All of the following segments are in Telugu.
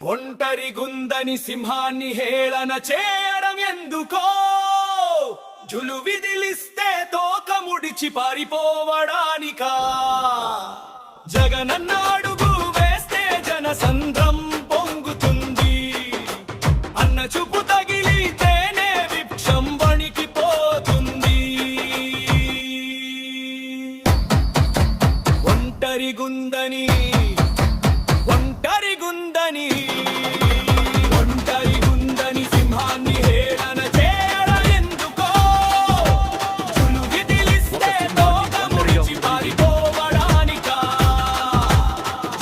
ఒంటరి గుందని సింహాన్ని హేళన చేయడం ఎందుకో జులు విదిలిస్తే తోక ముడిచి పారిపోవడానికా జగనన్న అడుగు వేస్తే జనసంద్రం పొంగుతుంది అన్న చూపు తగిలితేనే విక్షం వణికిపోతుంది ఒంటరి గుందని సింహాన్ని హేళన చేయడం ఎందుకో జులు విదిలిస్తే తోక ముడిచి పారిపోవడానికా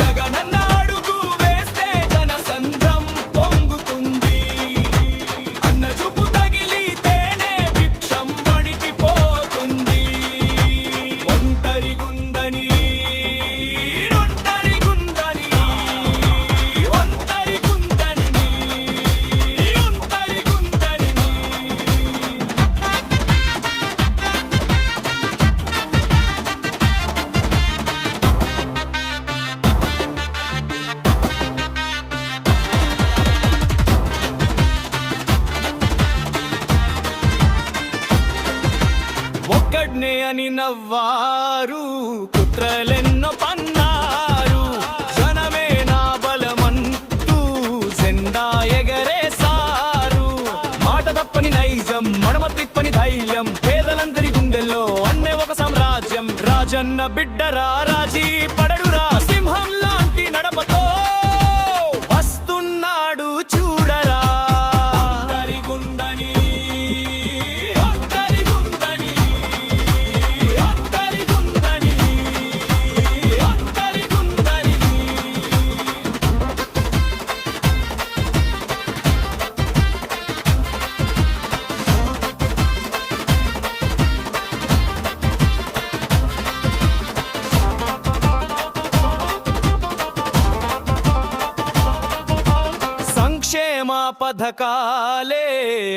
జగనన్న అడుగు వేస్తే జనసంద్రం పొంగుతుంది అన్న చూపు తగిలితేనే విక్షం వణికిపోతుంది ఒంటరి గుందని ఒక్కడ్నే అని నవ్వారు కుట్రలెన్నో పన్నారు జనమే నా బలమంటూ జెండా ఎగరేసారు మాట తప్పని నైజం మడమ తిప్పని ధైర్యం పేదలందరి గుండెల్లో అన్నే ఒక సామ్రాజ్యం రాజన్న బిడ్డరా రాజీ పడడురా సింహం లాంటి నడపతో వస్తున్నాడు చూడరా సంక్షేమ పథకాలే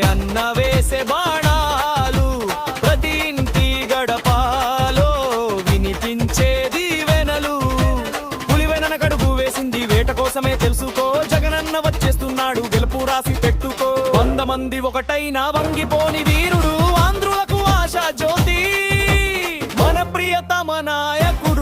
అన్న వేసే బాణాలు ప్రతి ఇంటి గడపాలో వినిపించే దీవెనలు పులివెనన కడుగు వేసింది వేట కోసమే తెలుసుకో జగనన్న వచ్చేస్తున్నాడు గెలుపు రాసి పెట్టుకో 100 మంది ఒకటైనా వంగిపోని వీరుడు ఆంధ్రులకు ఆశా జ్యోతి మన ప్రియతమ నాయకుడు